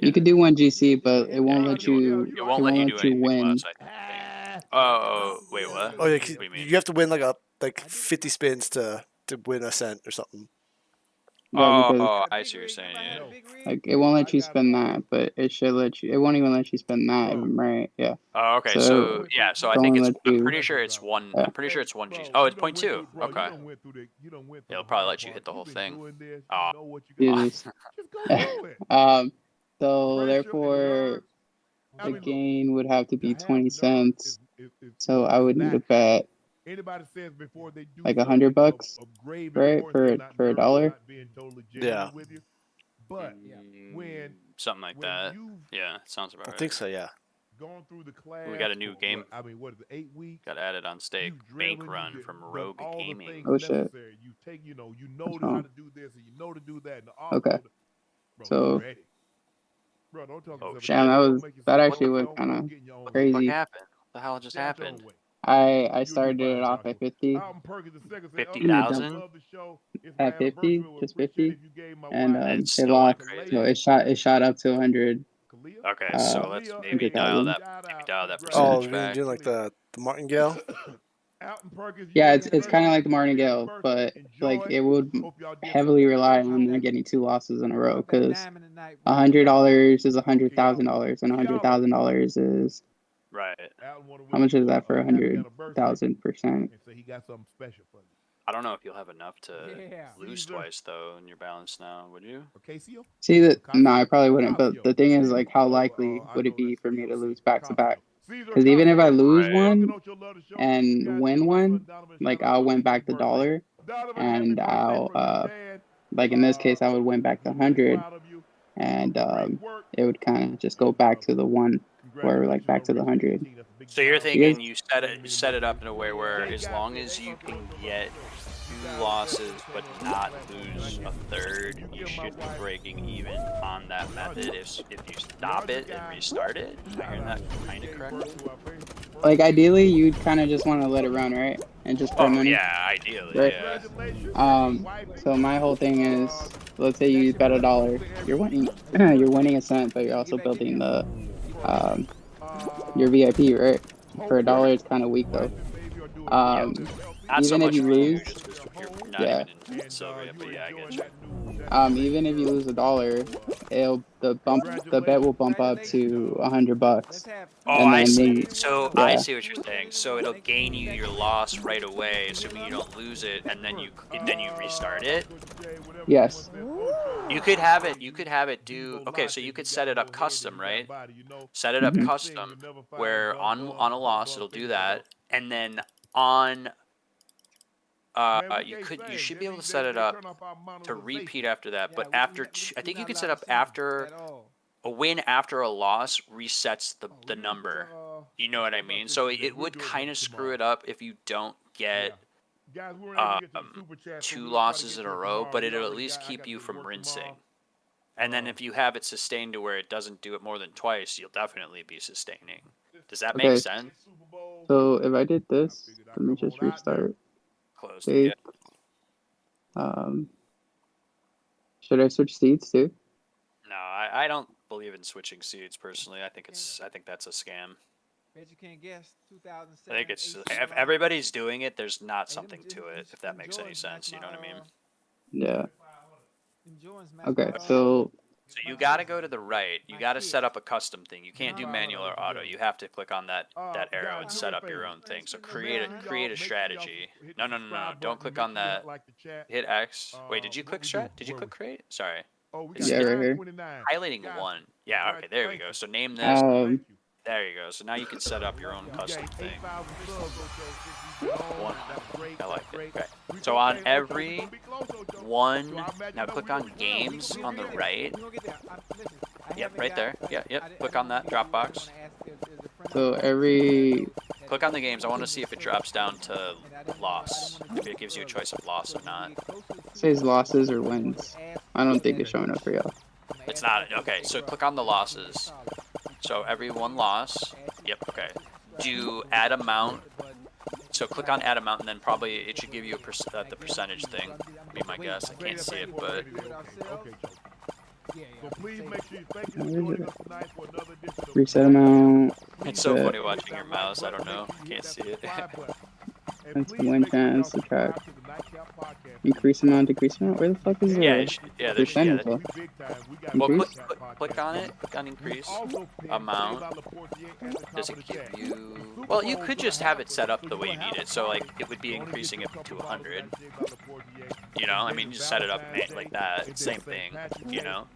You could do 1 GC, but it won't let you. It won't let you do anything win. less, I think. Oh, wait, what? Oh, yeah, What do you mean? you have to win like 50 spins to win a cent or something. Yeah, because, Oh, I see what you're saying. Yeah. like it won't let you spend that, but it should let you. It won't even let you spend that, right? Yeah. Oh, okay. So, So yeah. So I think don't it's. let you- I'm pretty sure it's one. I'm pretty sure it's 1 GC. Oh, it's 0.2. Okay. It'll probably let you hit the whole thing. Oh. Jesus. So therefore, the gain would have to be 20 cents. So I would need to bet like $100, right? For $1. Yeah. Something like that. Yeah, sounds about I right. think so, yeah. We got a new game. I mean, what is it, 8 weeks? Got added on stake. Bank Run from Rogue Gaming. Oh, shit. You take, you know how to do this and you know to do that. And the Okay. So, bro, don't talk Oh, yourself shit. into that it. actually went kind of What crazy. happened? What the hell just happened? I started it off at 50. 50,000? At 50, just 50, and It's it still lost. crazy. So it shot up to 100. Okay, so let's maybe dial that Oh, percentage you're back. doing like the martingale? Yeah, it's kind of like the martingale, but like it would heavily rely on them getting 2 losses in a row, because $100 is $100,000, and $100,000 is Right. how much is that for 100,000%? I don't know if you'll have enough to lose twice though in your balance now, would you? See that? No, I probably wouldn't. But the thing is, like, how likely would it be for me to lose back to back? Because even if I lose one and win one, like I'll win back the $1, and I'll like in this case I would win back the 100, and it would kind of just go back to the one, or like back to the 100. So you're thinking you set it up in a way where as long as you can get 2 losses but not lose a third, you should be breaking even on that method if you stop it and restart it. Am I hearing that kind of correct? Like ideally, you'd kind of just want to let it run, right? And just put money. Yeah, ideally, Right. yeah. So my whole thing is, let's say you bet $1, you're winning, you're winning a cent, but you're also building the, your VIP, right? For $1, it's kind of weak though. Not so Even much if you for lose, just 'cause you're not yeah. even in silver yet, but yeah, I get you. Even if you lose $1, the bet will bump up to $100. Oh, And I then see. maybe- So yeah. I see what you're saying. So it'll gain you your loss right away, assuming you don't lose it, and then you restart it. Yes. You could have it do. Okay, so you could set it up custom, right? Set it up custom, where on a loss it'll do that, and then on you should be able to set it up to repeat after that. But after I think you can set up after a win after a loss resets the number. You know what I mean? So it would kind of screw it up if you don't get 2 losses in a row, but it'll at least keep you from rinsing. And then if you have it sustained to where it doesn't do it more than twice, you'll definitely be sustaining. Does that Okay. make sense? So if I did this, let me just restart. Close. See? Yeah. Should I switch seats too? No, I don't believe in switching seats personally. I think that's a scam. Bet you can't guess. I 2007. think it's if everybody's doing it, there's not something to it. If that makes any sense, you know what I mean? Yeah. Okay, so So you got to go to the right. You got to set up a custom thing. You can't do manual or auto. You have to click on that arrow and set up your own thing. So create a strategy. No. Don't click on that. Hit X. Wait, did you click strat? Did you click create? Sorry. yeah, right here. Highlighting one. Yeah, okay, there we go. So name this. There you go. So now you can set up your own custom thing. One. I like it. Okay. So on every one, now click on games on the right. Yep, right there. Yep. Click on that Dropbox. So every Click on the games. I want to see if it drops down to loss. If it gives you a choice of loss or not. says losses or wins. I don't think it's showing up for y'all. It's not. Okay, so click on the losses. So every one loss. Yep, okay. Do add amount. So click on add amount and then probably it should give you the percentage thing. Be my guess. I can't see it, but... So please make sure you thank you for joining us tonight for another edition of Reset amount. It's so funny watching your mouse. I don't know. Can't see it. That's the win chance to track. Increase amount, decrease amount. Where the fuck is the percentage? Well, click on it. Click on increase amount. Does it give you? Well, you could just have it set up the way you need it. So like it would be increasing it to 100. You know, I mean, you just set it up like that. Same thing. You know.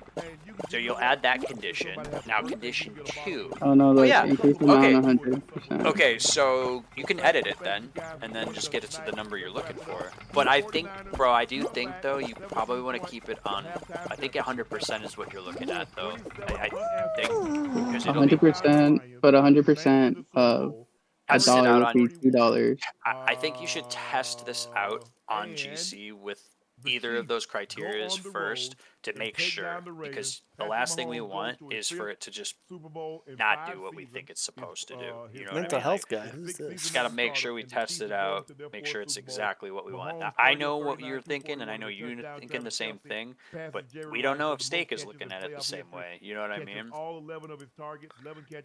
So you'll add that condition. Now condition 2. Oh no, like yeah. increase amount 100%. Okay, so you can edit it then, and then just get it to the number you're looking for. But I think, bro, I do think though you probably want to keep it on. I think 100% is what you're looking at though. I think 100%, but 100% of a dollar would be $2. I think you should test this out on GC with either of those criteria first to make sure, because the last thing we want is for it to just not do what we think it's supposed to do. You know Mental what I mean? health guy. Who's this? Just got to make sure we test it out, make sure it's exactly what we want. Now, I know what you're thinking, and I know you're thinking the same thing, but we don't know if Steak is looking at it the same way. You know what I mean?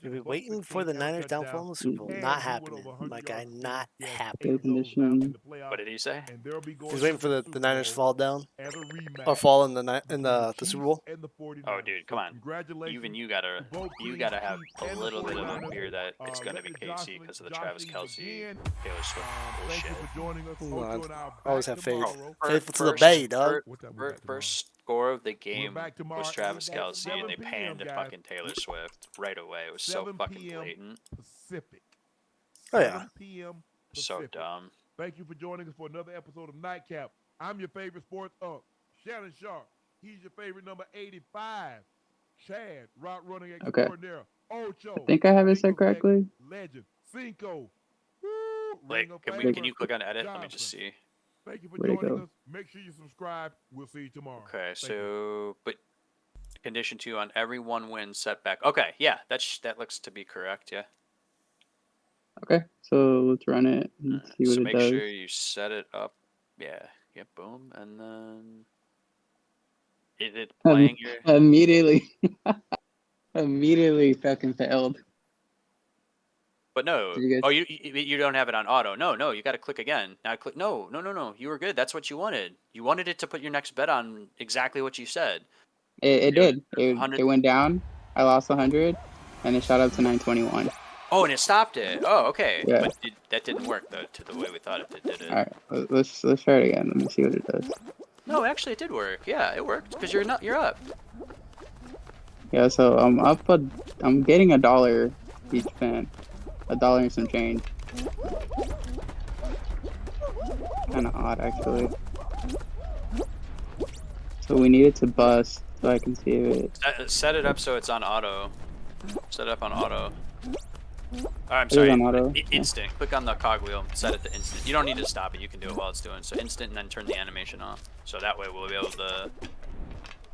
You've been waiting for the Niners downfall in the Super Bowl. Not happening, my guy. Not happening. What did he say? He's waiting for the Niners fall down or fall in the Super Bowl. Oh, dude, come on. Even you gotta have a little bit of a fear that it's gonna be KC because of the Travis Kelce, Taylor Swift bullshit. I always have faith. Faithful to the Bay, dog. First score of the game was Travis Kelce, and they panned to fucking Taylor Swift right away. It was so fucking blatant. Oh yeah. So dumb. Thank you for joining us for another episode of Nightcap. I'm your favorite sports Shannon Sharp. He's your favorite number 85. Chad, route running extraordinaire. Ocho. I think I have it set correctly. Legend. Cinco. Wait, can you click on edit? Let me just see. Thank you for joining us. Make sure you subscribe. We'll see you tomorrow. Okay, so but condition 2 on every one win setback. Okay, yeah, that looks to be correct. Yeah. Okay, so let's run it and see what it does. So make sure you set it up. Yeah. Yep. Boom, and then it playing your immediately fucking failed. But no. You don't have it on auto. No, you got to click again. Now click. No. You were good. That's what you wanted. You wanted it to put your next bet on exactly what you said. It did. It went down. I lost 100, and it shot up to 921. Oh, and it stopped it. Oh, okay. Yeah. But that didn't work though to the way we thought it did. All right, let's try it again. Let me see what it does. No, actually, it did work. Yeah, it worked because you're up. Yeah, so I'm up. I'm getting $1 each spin, $1 and some change. Kind of odd, actually. So we need it to bust so I can see it. Set it up so it's on auto. Set it up on auto. I'm sorry. Instant. Click on the cogwheel. Set it to instant. You don't need to stop it. You can do it while it's doing. So instant, and then turn the animation off. So that way we'll be able to.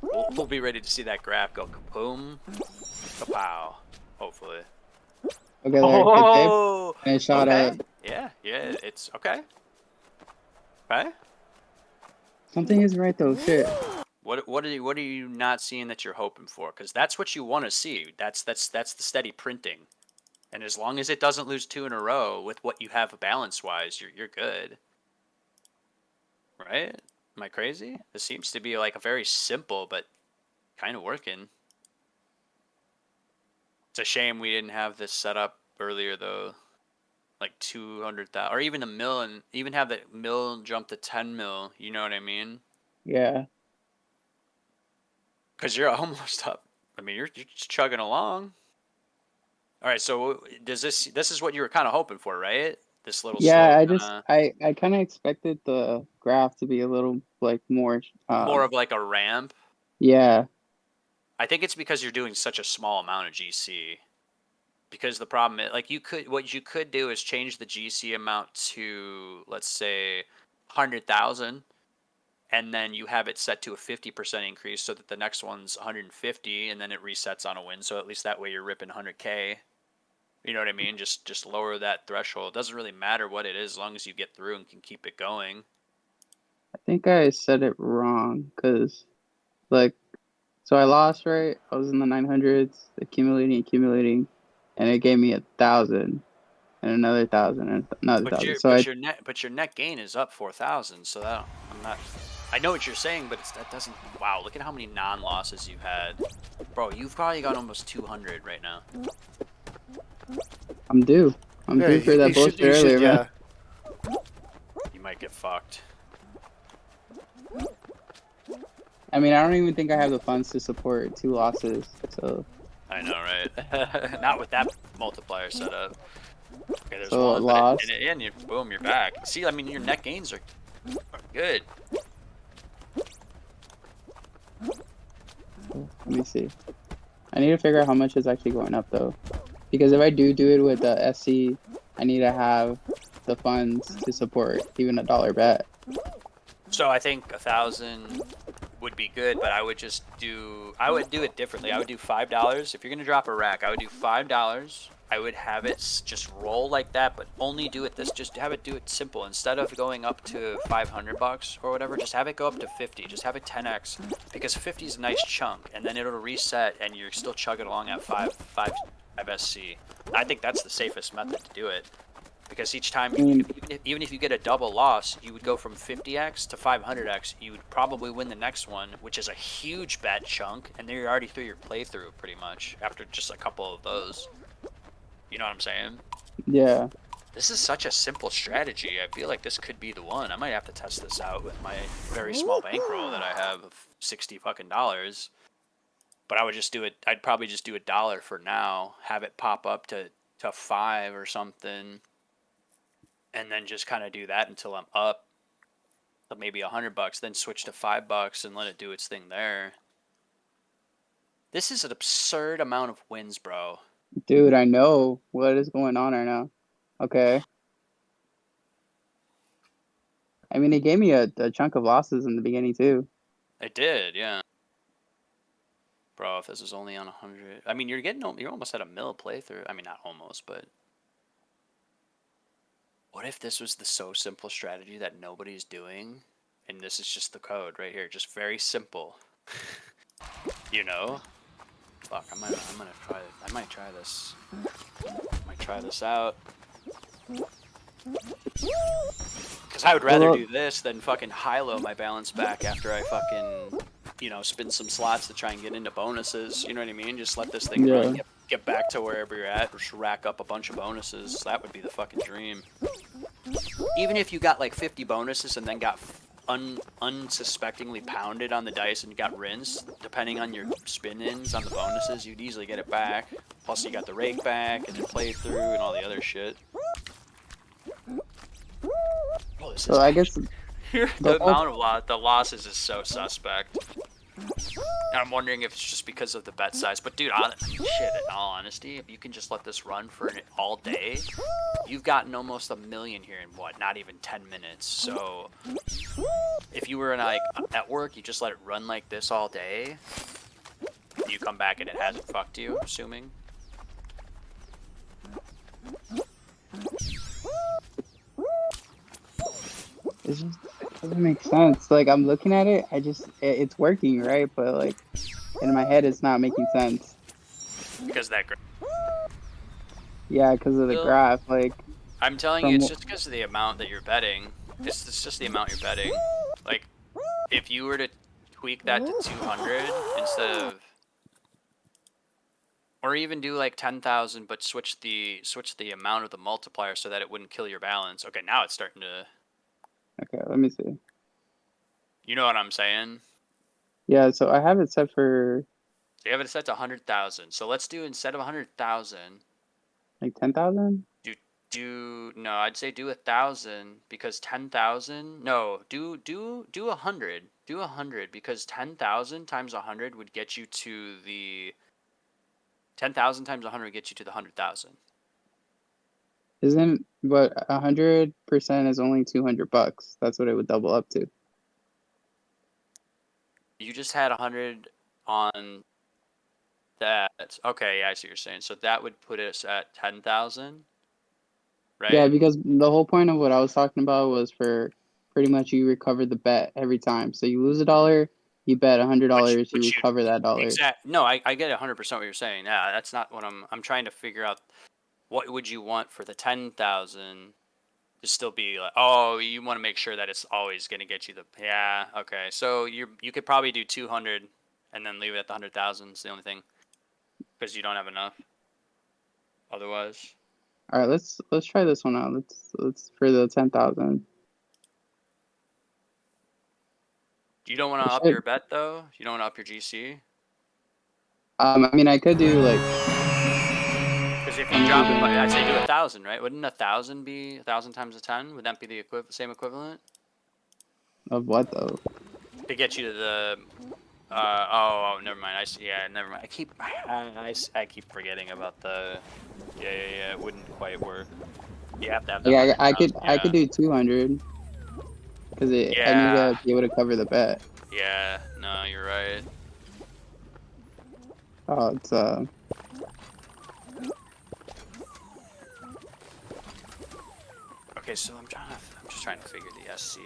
We'll be ready to see that graph go kaboom, kapow. Hopefully. Okay. There. And it shot up. Yeah. It's okay. Okay. Something is right though. Shit. What are you not seeing that you're hoping for? Because that's what you want to see. That's the steady printing. And as long as it doesn't lose 2 in a row with what you have balance wise, you're good. Right? Am I crazy? This seems to be like a very simple but kind of working. It's a shame we didn't have this set up earlier though. Like 200,000 or even a mil, and even have the mil jump to 10 mil, you know what I mean? Yeah. Because you're almost up. I mean, you're just chugging along. All right, so does this is what you were kind of hoping for, right? This little Yeah, slow I just kinda, I kind of expected the graph to be a little like more more of like a ramp. yeah. I think it's because you're doing such a small amount of GC. Because the problem is, like, what you could do is change the GC amount to, let's say, 100,000, and then you have it set to a 50% increase, so that the next one's 150, and then it resets on a win. So at least that way you're ripping 100K. You know what I mean? Just lower that threshold. It doesn't really matter what it is, as long as you get through and can keep it going. I think I said it wrong because like so I lost, right? I was in the 900s, accumulating, and it gave me 1,000 and another 1,000 and another 1,000. So Your net gain is up 4,000. So that I'm not. I know what you're saying, but that doesn't. Wow, look at how many non-losses you've had, bro. You've probably got almost 200 right now. I'm due. I'm due for that bullshit earlier, man. You might get fucked. I mean, I don't even think I have the funds to support 2 losses. So I know, right? Not with that multiplier setup. Okay, there's so one, lost. and you boom, you're back. See, I mean, your net gains are good. Let me see. I need to figure out how much is actually going up though, because if I do it with the SC, I need to have the funds to support even a $1 bet. So I think 1,000 would be good, but I would do it differently. I would do $5 if you're gonna drop a rack. I would do $5. I would have it just roll like that, but only do it just have it do it simple. Instead of going up to $500 or whatever, just have it go up to 50. Just have it 10x, because 50 is a nice chunk, and then it'll reset, and you're still chugging along at 5 SC. I think that's the safest method to do it, because each time, even if you get a double loss, you would go from 50x to 500x. You would probably win the next one, which is a huge bet chunk, and then you're already through your playthrough pretty much after just a couple of those. You know what I'm saying? Yeah. This is such a simple strategy. I feel like this could be the one. I might have to test this out with my very small bankroll that I have of $60 fucking. But I would just do it. I'd probably just do $1 for now. Have it pop up to 5 or something, and then just kind of do that until I'm up to maybe $100. Then switch to $5 and let it do its thing there. This is an absurd amount of wins, bro. Dude, I know what is going on right now. Okay. I mean, it gave me a chunk of losses in the beginning too. It did, yeah. Bro, if this was only on 100, I mean, you're almost at a mil playthrough. I mean, not almost, but what if this was the so simple strategy that nobody's doing, and this is just the code right here, just very simple. You know? Fuck, I might try this. I might try this out. Because I would rather do this than fucking high-low my balance back after I fucking, spin some slots to try and get into bonuses. You know what I mean? Just let this thing run, get back to wherever you're at, just rack up a bunch of bonuses. That would be the fucking dream. Even if you got like 50 bonuses and then got unsuspectingly pounded on the dice and got rinsed, depending on your spin-ins on the bonuses, you'd easily get it back. Plus you got the rake back and the playthrough and all the other shit. Oh, So I guess the amount of the losses is so suspect. And I'm wondering if it's just because of the bet size. But dude, shit, in all honesty, if you can just let this run for all day, you've gotten almost 1 million here in not even 10 minutes. So if you were at work, you just let it run like this all day, and you come back and it hasn't fucked you, assuming. Doesn't make sense. Like I'm looking at it, it's working, right? But like in my head, it's not making sense. Because that. Yeah, because of the Still, graph. Like I'm telling you, from it's just because of the amount that you're betting. It's just the amount you're betting. Like, if you were to tweak that to 200 instead of, or even do like 10,000, but switch the amount of the multiplier so that it wouldn't kill your balance. Okay, now it's starting to. okay, let me see. You know what I'm saying? Yeah, so I have it set for So you have it set to 100,000. So let's do instead of 100,000. like 10,000. No, I'd say do 1,000 because 10,000. No, do 100. Do 100 because 10,000 times 100 would get you to the 10,000 times 100 would get you to the 100,000. Isn't but 100% is only $200. That's what it would double up to. You just had 100 on that. Okay, yeah, I see what you're saying. So that would put us at 10,000, right? Yeah, because the whole point of what I was talking about was for pretty much you recover the bet every time. So you lose $1, you bet $100, you recover that dollar. No, I get 100% what you're saying. Yeah, that's not what I'm trying to figure out. What would you want for the 10,000 to still be like? Oh, you want to make sure that it's always going to get you the. Yeah, okay. So you could probably do 200 and then leave it at the 100,000. It's the only thing because you don't have enough. Otherwise. All right, let's try this one out. Let's for the 10,000. You don't want to up your bet though. You don't want to up your GC. I mean, I could do like. Because if you drop it, I'd say do 1,000, right? Wouldn't 1,000 be 1,000 times 10? Would that be the same equivalent? Of what though? To get you to the. Oh, never mind. Yeah, never mind. I keep forgetting about the. Yeah. It wouldn't quite work. You have to have that. Yeah, I could do 200. Because I need to be able to cover the bet. Yeah. No, you're right. Oh, it's Okay, so I'm just trying to figure the SC.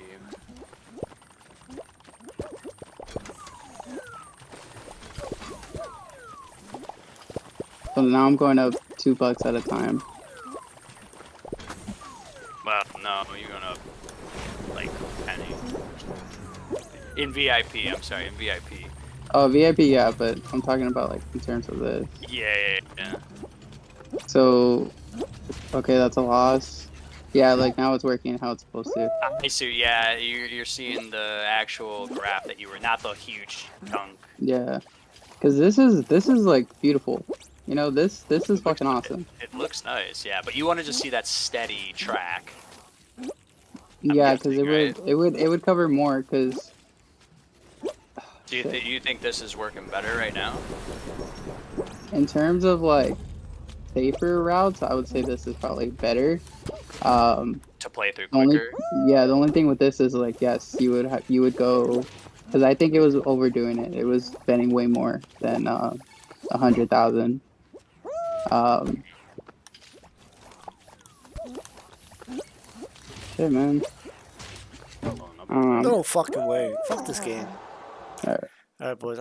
So now I'm going up $2 at a time. Well, no, you're going up like penny. In VIP, I'm sorry, in VIP. Oh, VIP, yeah, but I'm talking about like in terms of this. Yeah. So, okay, that's a loss. Yeah, like now it's working how it's supposed to. I see. Yeah, you're seeing the actual graph that you were, not the huge chunk. Yeah, because this is like beautiful. You know, this is fucking awesome. It looks nice, yeah, but you want to just see that steady track. Yeah, because it would cover more. Because Do you think this is working better right now? in terms of like safer routes, I would say this is probably better. To play through quicker. The only thing with this is like, yes, you would go, because I think it was overdoing it. It was spending way more than 100,000. Shit, man. No fucking way. Fuck this game. All right. All right, boys.